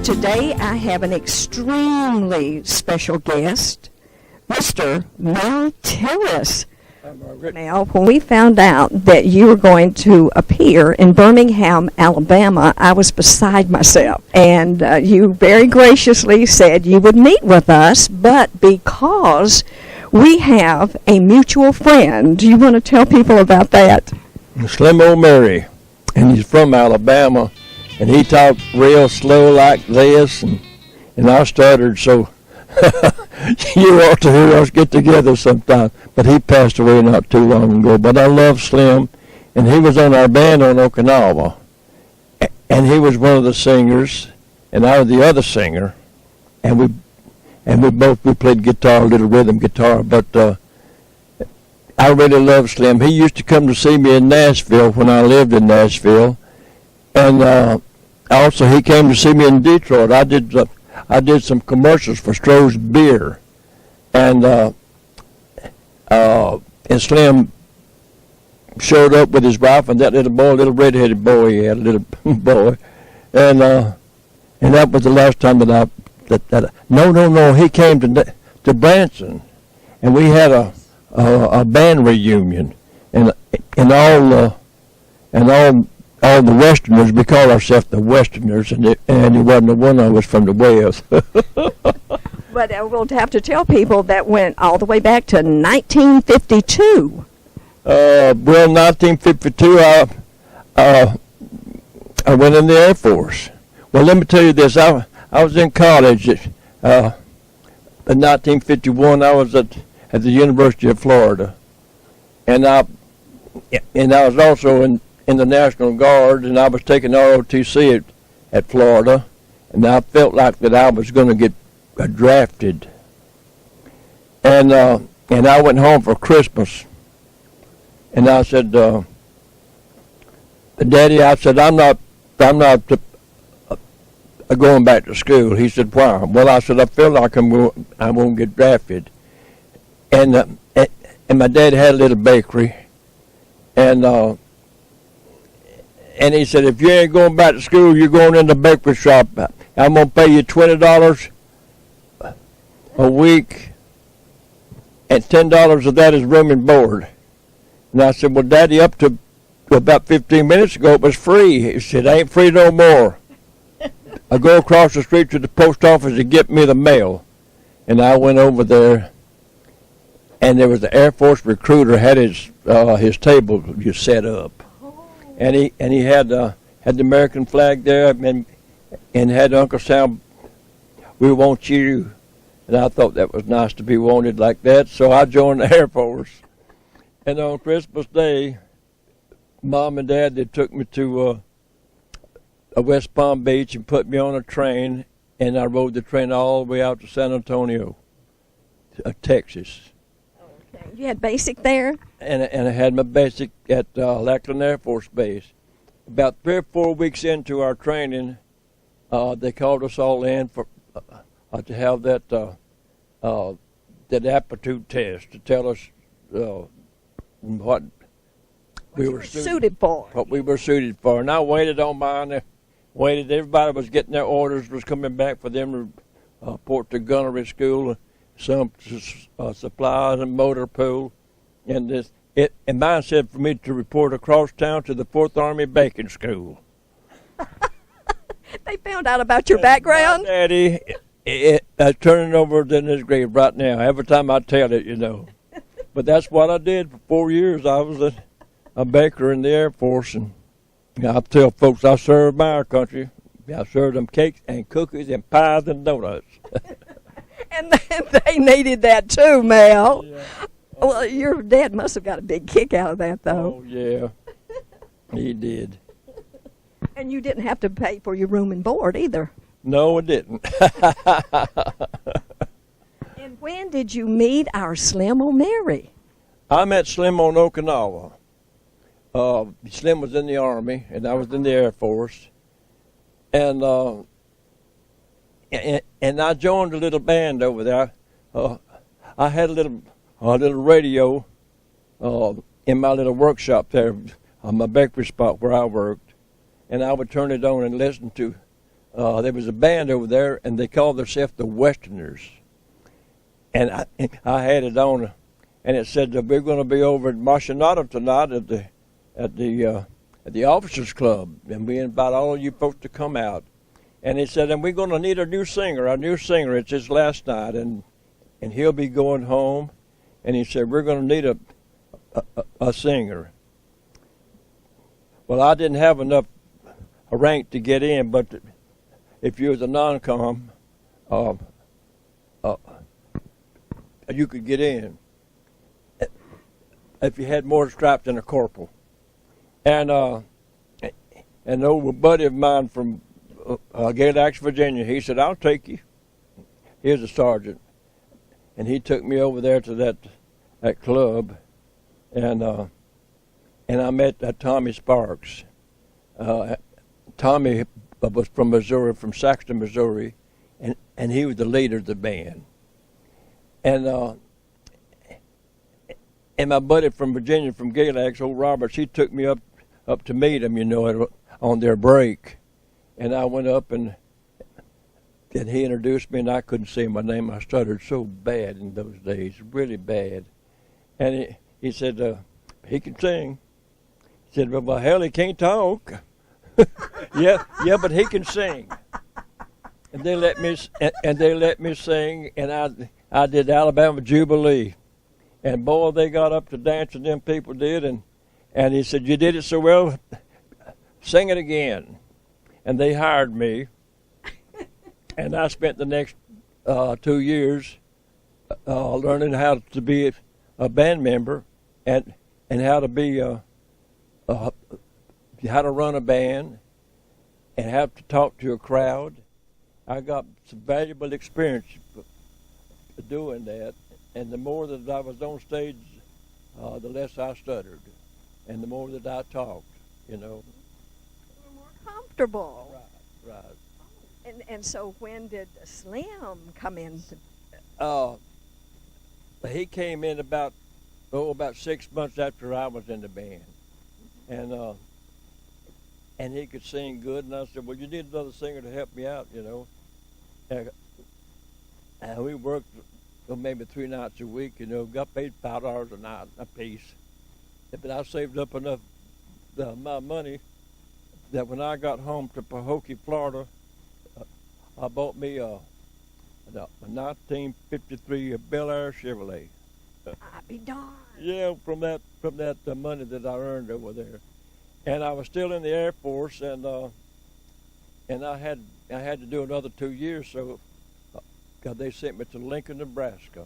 Today I have an extremely special guest, Mr. Mel Tillis. Mel, when we found out that you were going to appear in Birmingham, Alabama, I was beside myself. And you very graciously said you would meet with us, but because we have a mutual friend, do you want to tell people about that? Slim old Mary, and he's from Alabama, and he talked real slow like this, and I stuttered, so you ought to hear us get together sometime. But he passed away not too long ago. But I love Slim, and he was on our band on Okinawa, and he was one of the singers, and I was the other singer, and we played guitar, a little rhythm guitar. But I really love Slim. He used to come to see me in Nashville when I lived in Nashville, and also he came to see me in Detroit. I did some commercials for Stroh's beer, and Slim showed up with his wife and that little red-headed boy he had, a little boy, and that was the last time that no, he came to Branson, and we had a band reunion, and all the Westerners, we call ourselves the Westerners, and there wasn't one of us from the West. But we'll have to tell people that went all the way back to 1952. Well, 1952, I went in the Air Force. Well, let me tell you this. I was in college in 1951. I was at the University of Florida, and I was also in the National Guard, and I was taking ROTC at Florida, and I felt like that I was going to get drafted. And I went home for Christmas, and I said, Daddy, I said, I'm not going back to school. He said, why? Well, I said, I feel like I won't get drafted. And my dad had a little bakery, and he said, if you ain't going back to school, you're going in the bakery shop. I'm going to pay you $20 a week, and $10 of that is room and board. And I said, well, Daddy, up to about 15 minutes ago, it was free. He said, ain't free no more. I go across the street to the post office to get me the mail. And I went over there, and there was the Air Force recruiter had his table just set up. And he had the American flag there, and had Uncle Sam, we want you. And I thought that was nice to be wanted like that, so I joined the Air Force. And on Christmas Day, Mom and Dad, they took me to West Palm Beach and put me on a train, and I rode the train all the way out to San Antonio, Texas. Okay. You had basic there? And I had my basic at Lackland Air Force Base. About 3 or 4 weeks into our training, they called us all in for to have that aptitude test to tell us what we were suited for. What we were suited for. And I waited on mine. Waited. Everybody was getting their orders. Was coming back for them to report to gunnery school, some supplies and motor pool, and mine said for me to report across town to the 4th Army Baking School. They found out about your background? My Daddy, turning over in his grave right now. Every time I tell it, you know. But that's what I did for 4 years. I was a baker in the Air Force, and I tell folks I served my country. I served them cakes and cookies and pies and donuts. And they needed that too, Mel. Yeah. Well, your dad must have got a big kick out of that, though. Oh, yeah. He did. And you didn't have to pay for your room and board either. No, I didn't. And when did you meet our Slim O'Mary? I met Slim on Okinawa. Slim was in the Army, and I was in the Air Force. And I joined a little band over there. I had a little radio in my little workshop there on my bakery spot where I worked, and I would turn it on and listen to there was a band over there, and they called themselves the Westerners. And I had it on, and it said that we're going to be over at Machinata tonight at the Officers Club, and we invite all of you folks to come out. And he said, and we're going to need a new singer. Our new singer, it's his last night, and he'll be going home. And he said, we're going to need a singer. Well, I didn't have enough rank to get in, but if you was a non-com, you could get in if you had more stripes than a corporal. And an old buddy of mine from Galax, Virginia, he said, I'll take you. Here's a sergeant. And he took me over there to that club, and I met Tommy Sparks. Tommy was from Missouri, from Saxton, Missouri, and he was the leader of the band. And my buddy from Virginia, from Galax, old Roberts, he took me up to meet him, on their break. And I went up, and he introduced me, and I couldn't say my name. I stuttered so bad in those days, really bad. And he said, he can sing. He said, well, hell, he can't talk. yeah, but he can sing. And they let me sing, and I did Alabama Jubilee. And boy, they got up to dancing, them people did, and he said, you did it so well, sing it again. And they hired me, and I spent the next 2 years learning how to be a band member and how to be how to run a band and how to talk to a crowd. I got some valuable experience doing that, and the more that I was on stage, the less I stuttered, and the more that I talked, More comfortable. Right. And so when did Slim come in? He came in about 6 months after I was in the band, and he could sing good. And I said, well, you need another singer to help me out, And we worked maybe 3 nights a week, got paid $5 a night a piece. But I saved up enough my money that when I got home to Pahokee, Florida, I bought me a 1953 Bel Air Chevrolet. I'd be darned. Yeah, from that money that I earned over there, and I was still in the Air Force, and I had to do another 2 years, so they sent me to Lincoln, Nebraska,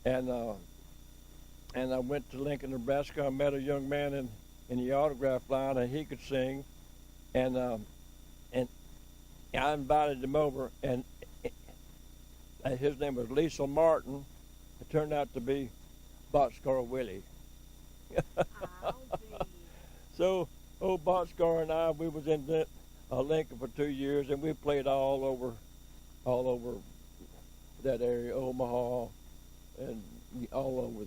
and I went to Lincoln, Nebraska. I met a young man in the autograph line, and he could sing, and I invited him over, and his name was Liesl Martin. It turned out to be Boxcar Willie. So, old Boxcar and I, we was in Lincoln for 2 years, and we played all over that area, Omaha, and all over.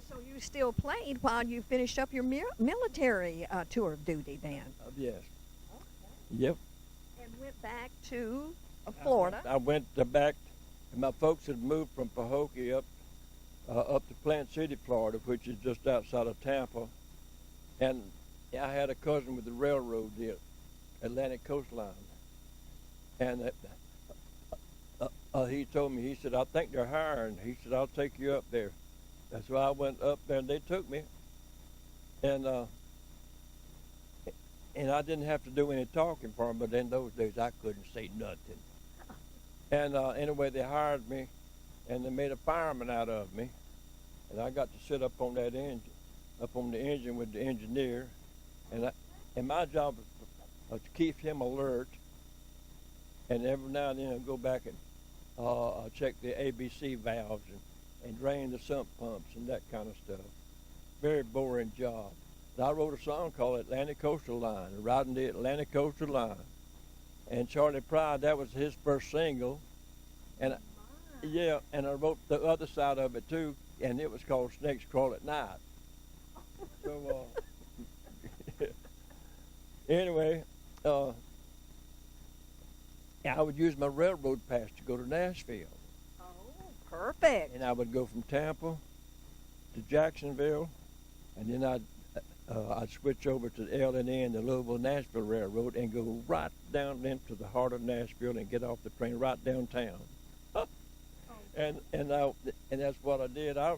So you still played while you finished up your military tour of duty then? Yes. Okay. Yep. And went back to Florida? I went back, and my folks had moved from Pahokee up to Plant City, Florida, which is just outside of Tampa. And I had a cousin with the railroad, the Atlantic Coast Line. And he told me, he said, I think they're hiring. He said, I'll take you up there. That's why I went up there, and they took me. And I didn't have to do any talking for them, but in those days I couldn't say nothing. And anyway, they hired me, and they made a fireman out of me. And I got to sit up on that engine, up on the engine with the engineer. And my job was to keep him alert. And every now and then I'd go back and check the ABC valves and drain the sump pumps and that kind of stuff. Very boring job. And I wrote a song called Atlantic Coastal Line, riding the Atlantic Coastal Line. And Charlie Pride, that was his first single. And yeah, and I wrote the other side of it too, and it was called Snakes Crawl at Night. So anyway, I would use my railroad pass to go to Nashville. Oh, perfect. And I would go from Tampa to Jacksonville, and then I'd switch over to the L&N, the Louisville-Nashville Railroad, and go right down into the heart of Nashville and get off the train right downtown. And that's what I did. I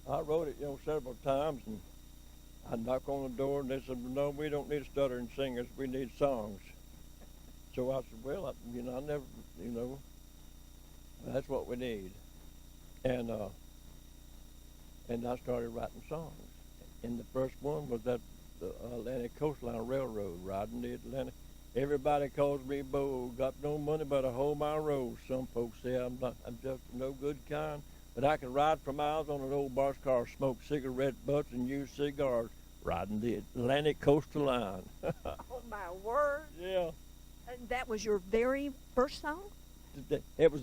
wrote it, several times, and I'd knock on the door, and they said, "No, we don't need stuttering singers. We need songs." So I said, "Well, I never, that's what we need." And I started writing songs. And the first one was that the Atlantic Coastline Railroad, riding the Atlantic. Everybody calls me Bo, got no money but a whole mile road. Some folks say I'm just a no good kind, but I can ride for miles on an old boxcar, smoke cigarette butts and use cigars, riding the Atlantic Coastal Line. Oh my word! Yeah. And that was your very first song? It was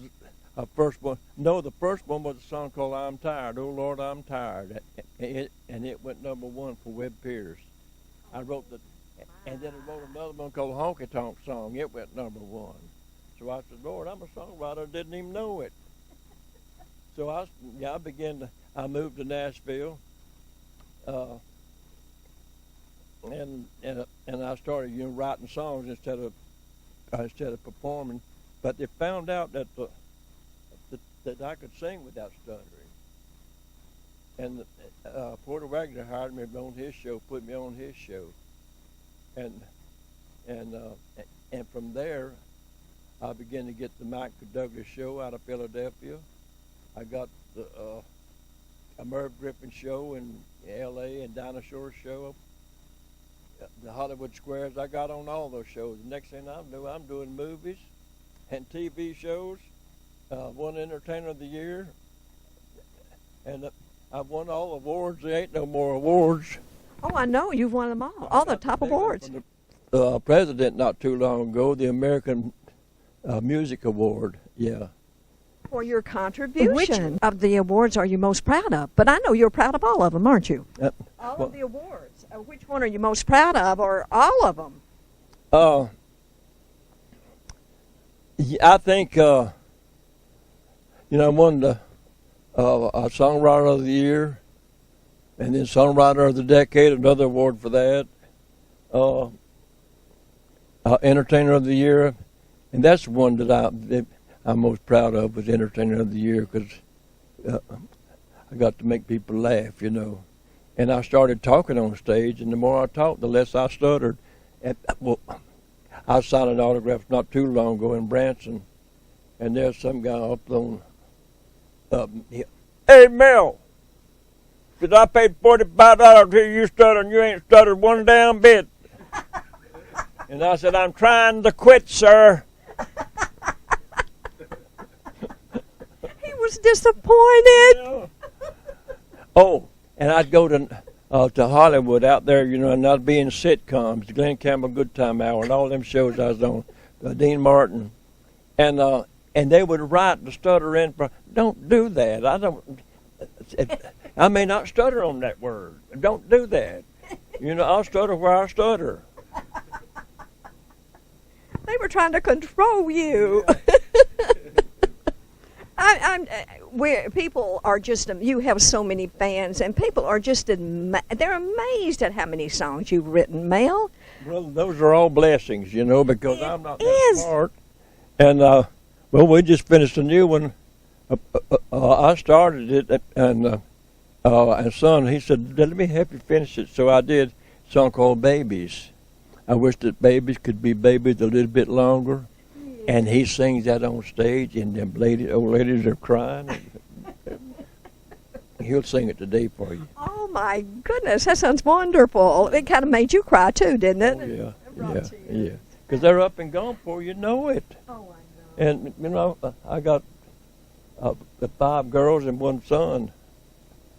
a first one. No, the first one was a song called "I'm Tired." Oh Lord, I'm tired. And it went #1 for Webb Pierce. I wrote the. And then I wrote another one called Honky Tonk Song. It went #1. So I said, Lord, I'm a songwriter. Didn't even know it. So I moved to Nashville. And I started, writing songs instead of performing. But they found out that I could sing without stuttering. And Porter Wagner hired me on his show, put me on his show. And from there, I began to get the Mike Douglas show out of Philadelphia. I got a Merv Griffin show in L.A. and Dinosaur show, the Hollywood Squares. I got on all those shows. The next thing I knew, I'm doing movies and TV shows. Won Entertainer of the Year, and I've won all awards. There ain't no more awards. Oh, I know. You've won them all the top awards. The president not too long ago, the American Music Award, yeah. For your contribution. Which of the awards are you most proud of? But I know you're proud of all of them, aren't you? All of the awards. Which one are you most proud of, or all of them? I think, I won the Songwriter of the Year, and then Songwriter of the Decade, another award for that. Entertainer of the Year, and that's the one that I'm most proud of, was Entertainer of the Year, because I got to make people laugh, And I started talking on stage, and the more I talked, the less I stuttered. I was signing autographs not too long ago in Branson, and there's some guy up on, "Hey, Mel, because I paid $45 to hear you stutter, and you ain't stuttered one damn bit." And I said, "I'm trying to quit, sir." He was disappointed. Yeah. Oh, and I'd go to Hollywood out there, and I'd be in sitcoms, the Glenn Campbell Good Time Hour, and all them shows I was on, Dean Martin, and they would write the stutter in. Don't do that. I may not stutter on that word. Don't do that. I'll stutter where I stutter. They were trying to control you. People are just, you have so many fans, and people are just, they're amazed at how many songs you've written, Mel. Well, those are all blessings, because I'm not that smart. And, we just finished a new one. I started it, and son, he said, "Let me help you finish it." So I did a song called "Babies." I wish that babies could be babies a little bit longer. And he sings that on stage, and them old ladies are crying. He'll sing it today for you. Oh, my goodness. That sounds wonderful. It kind of made you cry, too, didn't it? Oh, yeah. Because they're up and gone before you know it. Oh, I know. And, I got 5 girls and 1 son.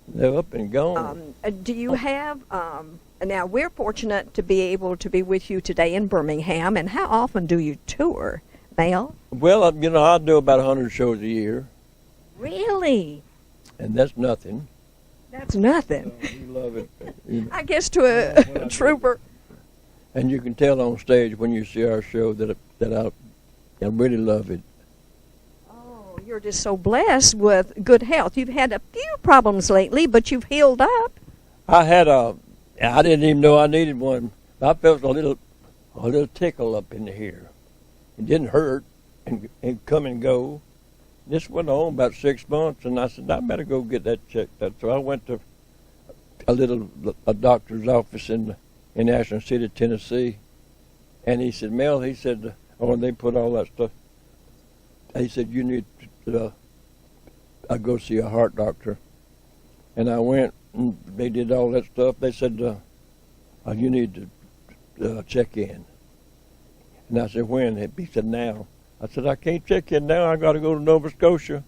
They're up and gone. Do you have... now, we're fortunate to be able to be with you today in Birmingham. And how often do you tour, Mel? Well, I do about 100 shows a year. Really? And that's nothing. That's nothing. We love it. I guess to a trooper. And you can tell on stage when you see our show that I really love it. Oh, you're just so blessed with good health. You've had a few problems lately, but you've healed up. I didn't even know I needed one. I felt a little tickle up in here. It didn't hurt and come and go. This went on about 6 months, and I said, I better go get that checked out. So I went to a doctor's office in Ashland City, Tennessee, and he said, Mel, he said, oh, and they put all that stuff. He said, you need to go see a heart doctor. And I went, and they did all that stuff. They said, you need to check in. And I said, when? He said, now. I said, I can't check in now. I got to go to Nova Scotia.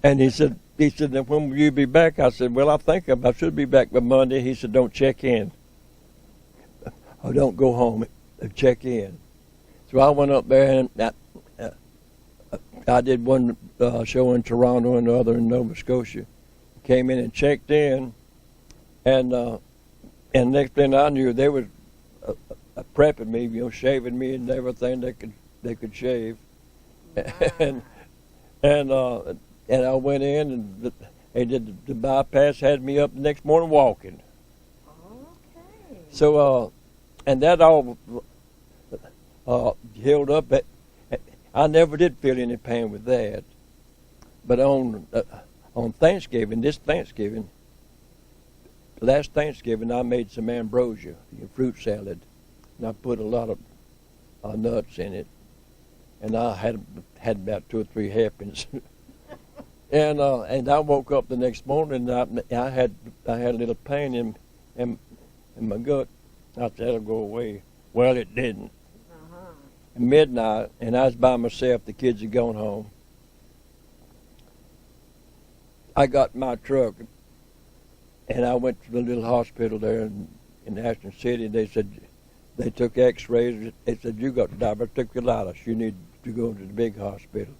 And he said, then when will you be back? I said, well, I think I should be back by Monday. He said, don't check in. Or don't go home. Check in. So I went up there, and I did one show in Toronto and the other in Nova Scotia. Came in and checked in, and next thing I knew, they was prepping me, shaving me and everything they could shave. Wow. and I went in, and they did the bypass, had me up the next morning walking. Okay. So, and that all healed up. I never did feel any pain with that. But on Thanksgiving, last Thanksgiving, I made some ambrosia, fruit salad, and I put a lot of nuts in it, and I had about 2 or 3 hairpins. And I woke up the next morning, and I had a little pain in my gut. I said, it'll go away. Well, it didn't. At midnight, and I was by myself. The kids had gone home. I got my truck, and I went to the little hospital there in Ashland City. They said, they took x-rays. They said, you got diverticulitis. You need to go to the big hospital.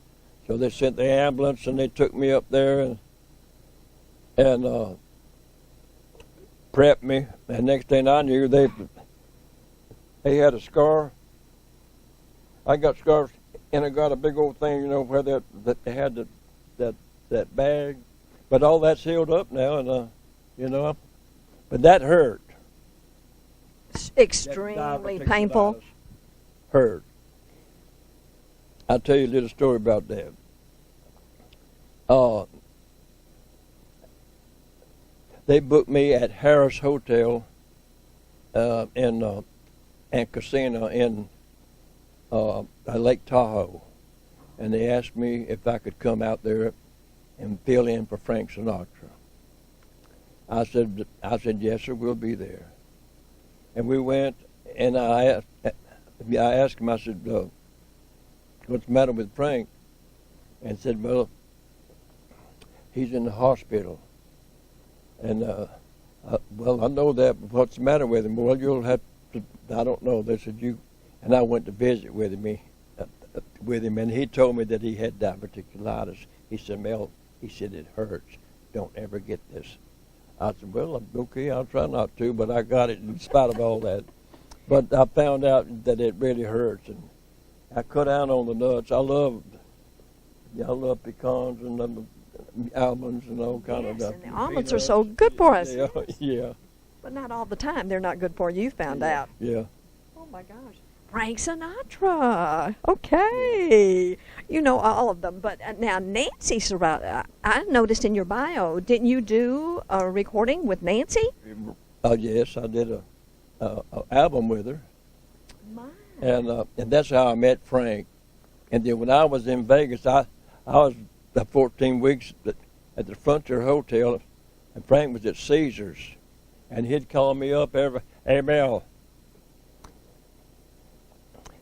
So they sent the ambulance, and they took me up there and prepped me. And next thing I knew, they had a scar. I got scars, and I got a big old thing, where that they had that bag. But all that's healed up now, and but that hurt. Extremely painful. Hurt. I'll tell you a little story about that. They booked me at Harris Hotel and casino in Lake Tahoe, and they asked me if I could come out there and fill in for Frank Sinatra. I said yes, sir, we'll be there. And we went, and I asked him, I said, what's the matter with Frank? And said, well, he's in the hospital. And well, I know that, but what's the matter with him? Well, you'll have to, I don't know. They said, and I went to visit with him, and he told me that he had diverticulitis. He said, Mel, he said, it hurts. Don't ever get this. I said, well, okay, I'll try not to, but I got it in spite of all that. But I found out that it really hurts, and I cut down on the nuts. I love pecans and almonds and all kind of stuff. And the almonds are so good for us. Yeah, yeah. But not all the time. They're not good for you. You found out. Yeah. Oh my gosh. Frank Sinatra. Okay. You know all of them. But now Nancy Sinatra, I noticed in your bio, didn't you do a recording with Nancy? Yes, I did a album with her. My. And that's how I met Frank. And then when I was in Vegas, I was 14 weeks at the Frontier Hotel, and Frank was at Caesars. And he'd call me up hey, Mel.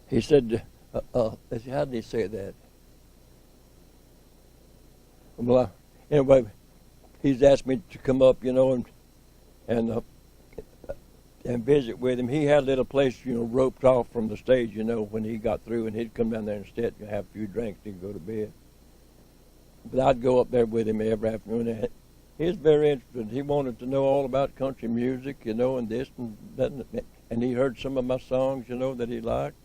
He said, how did he say that? Well, anyway, he's asked me to come up, and visit with him. He had a little place, roped off from the stage, when he got through, and he'd come down there and sit and have a few drinks and go to bed. But I'd go up there with him every afternoon. He was very interested. He wanted to know all about country music, and this and that. And he heard some of my songs, that he liked.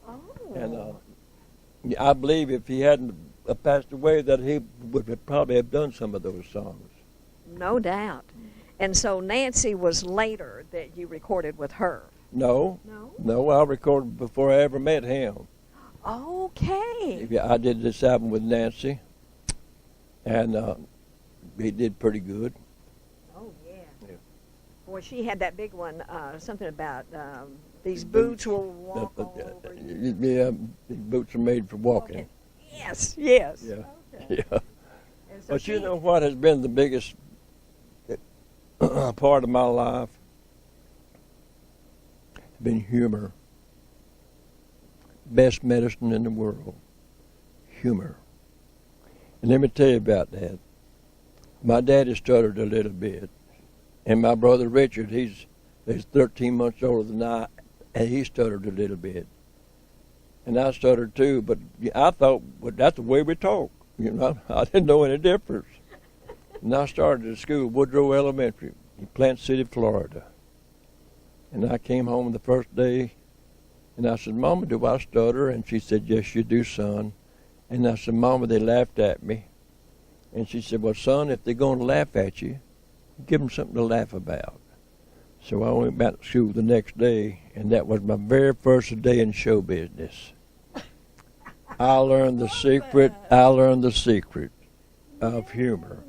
Oh. And I believe if he hadn't passed away, that he would have probably have done some of those songs. No doubt. And so Nancy was later that you recorded with her. No, I recorded before I ever met him. Okay. Yeah, I did this album with Nancy, and he did pretty good. Oh, yeah. Boy, she had that big one, something about these boots will walk all over you. Yeah, these boots are made for walking. Yes. Yeah, Okay. yeah. And so But you know what has been the biggest part of my life? It's been humor. Best medicine in the world. Humor. And let me tell you about that. My daddy stuttered a little bit. And my brother Richard, he's 13 months older than I, and he stuttered a little bit. And I stuttered too, but I thought, well, that's the way we talk. You know, I didn't know any difference. And I started at school, Woodrow Elementary, in Plant City, Florida. And I came home the first day, and I said, Mama, do I stutter? And she said, yes, you do, son. And I said, Mama, they laughed at me. And she said, well, son, if they're going to laugh at you, give them something to laugh about. So I went back to school the next day, and that was my very first day in show business. I learned the secret of humor.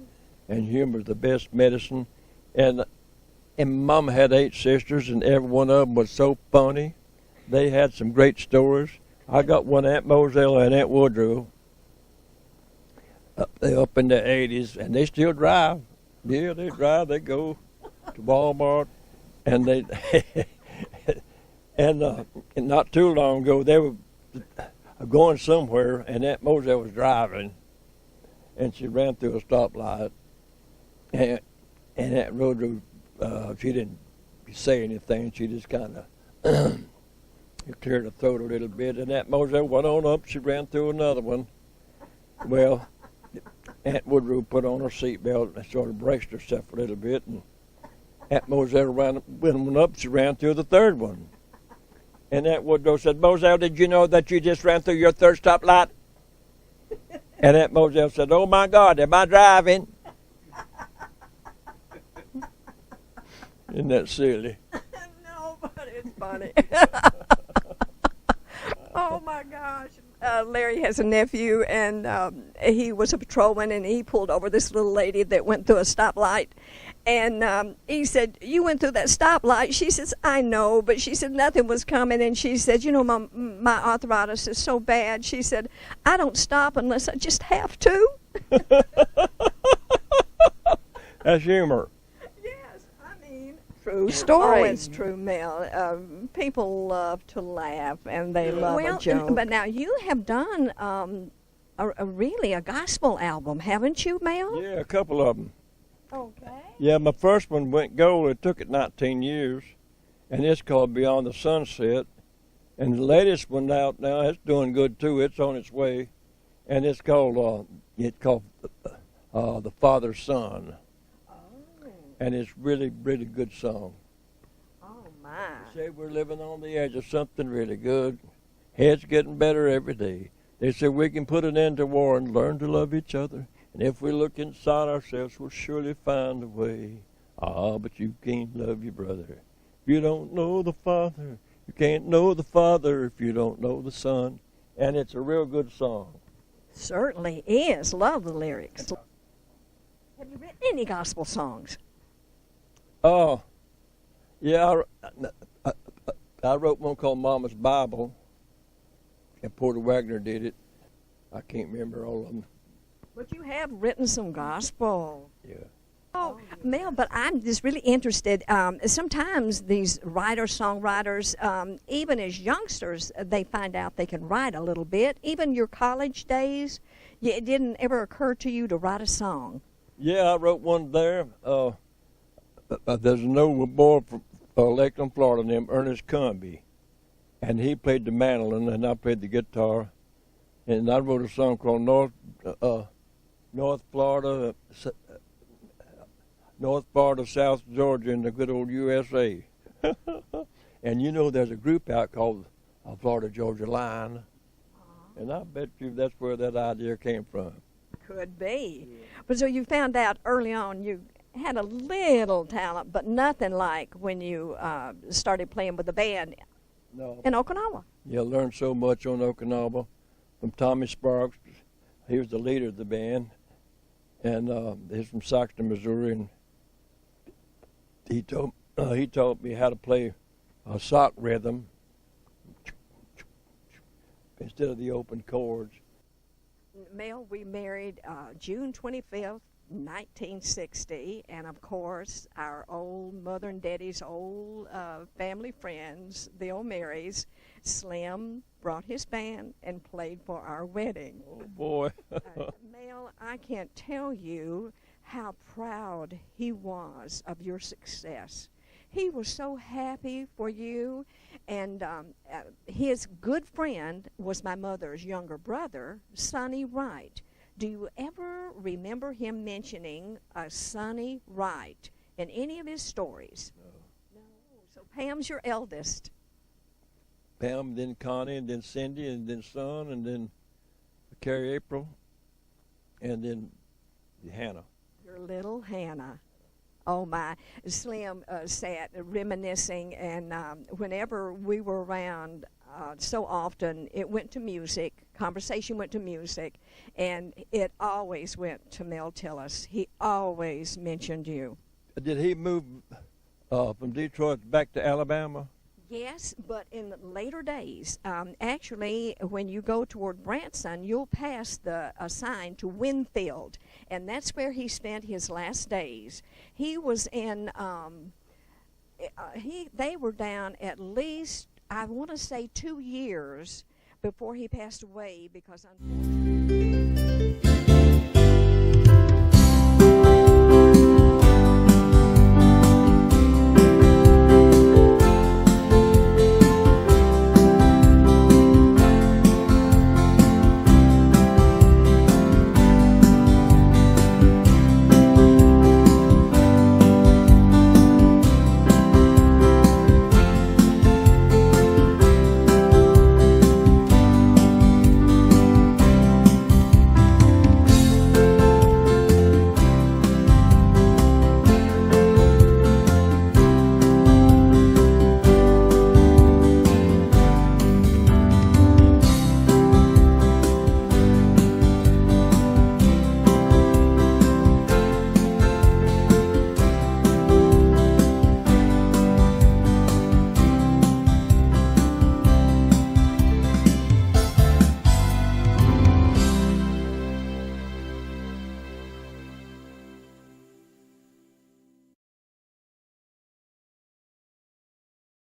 And humor is the best medicine. And Mama had 8 sisters, and every one of them was so funny. They had some great stories. I got one, Aunt Moselle and Aunt Woodrow, up in the 80s, and they still drive. Yeah, they drive. They go to Walmart, and they and not too long ago they were going somewhere, and Aunt Moselle was driving, and she ran through a stoplight, and Aunt Woodrow, she didn't say anything. She just kind of cleared her throat a little bit, and Aunt Moselle went on up. She ran through another one. Well, Aunt Woodrow put on her seatbelt and sort of braced herself a little bit, and Aunt Moselle went up. She ran through the third one. And Aunt Woodrow said, Moselle, did you know that you just ran through your third stoplight? And Aunt Moselle said, oh, my God, am I driving? Isn't that silly? No, but it's funny. Oh, my gosh. Larry has a nephew, and he was a patrolman, and he pulled over this little lady that went through a stoplight. And he said, you went through that stoplight. She says, I know, but she said nothing was coming. And she said, you know, my arthritis is so bad. She said, I don't stop unless I just have to. That's humor. Yes, I mean, true story. Oh, it's true, Mel. People love to laugh, and they love a joke. But now you have done really a gospel album, haven't you, Mel? Yeah, a couple of them. Okay. Yeah, my first one went gold. It took it 19 years, and it's called Beyond the Sunset. And the latest one out now, it's doing good too. It's on its way, and it's called The Father's Son. Oh. And it's really, really good song. Oh my. They say we're living on the edge of something really good. Heads getting better every day. They say we can put an end to war and learn to love each other. And if we look inside ourselves, we'll surely find a way. Ah, but you can't love your brother if you don't know the Father. You can't know the Father if you don't know the Son. And it's a real good song. Certainly is. Love the lyrics. Have you written any gospel songs? Oh, yeah, I wrote one called Mama's Bible, and Porter Wagner did it. I can't remember all of them. But you have written some gospel. Yeah. Oh, Mel, but I'm just really interested. Sometimes these writers, songwriters, even as youngsters, they find out they can write a little bit. Even your college days, it didn't ever occur to you to write a song. Yeah, I wrote one there. There's an old boy from Lakeland, Florida named Ernest Cumby, and he played the mandolin, and I played the guitar. And I wrote a song called North Florida, South Georgia, and the good old USA. And you know, there's a group out called Florida Georgia Line, And I bet you that's where that idea came from. Could be. But so you found out early on you had a little talent, but nothing like when you started playing with the band No. in Okinawa. You learned so much on Okinawa from Tommy Sparks. He was the leader of the band, and he's from Saxton, Missouri, and he taught me how to play a sock rhythm instead of the open chords. Mel, we married June 25th, 1960, and of course our old mother and daddy's old family friends, the O'Marys, Slim brought his band and played for our wedding. Oh boy. Mel, I can't tell you how proud he was of your success. He was so happy for you, and his good friend was my mother's younger brother, Sonny Wright. Do you ever remember him mentioning Sonny Wright in any of his stories? No. So Pam's your eldest. Pam, then Connie, and then Cindy, and then Son, and then Carrie April, and then Hannah. Your little Hannah. Oh my. Slim sat reminiscing, and whenever we were around, so often it went to music, conversation went to music, and it always went to Mel Tillis. He always mentioned you. Did he move from Detroit back to Alabama? Yes, but in later days, actually, when you go toward Branson, you'll pass the sign to Winfield, and that's where he spent his last days. He was in, they were down at least, I want to say 2 years before he passed away because unfortunately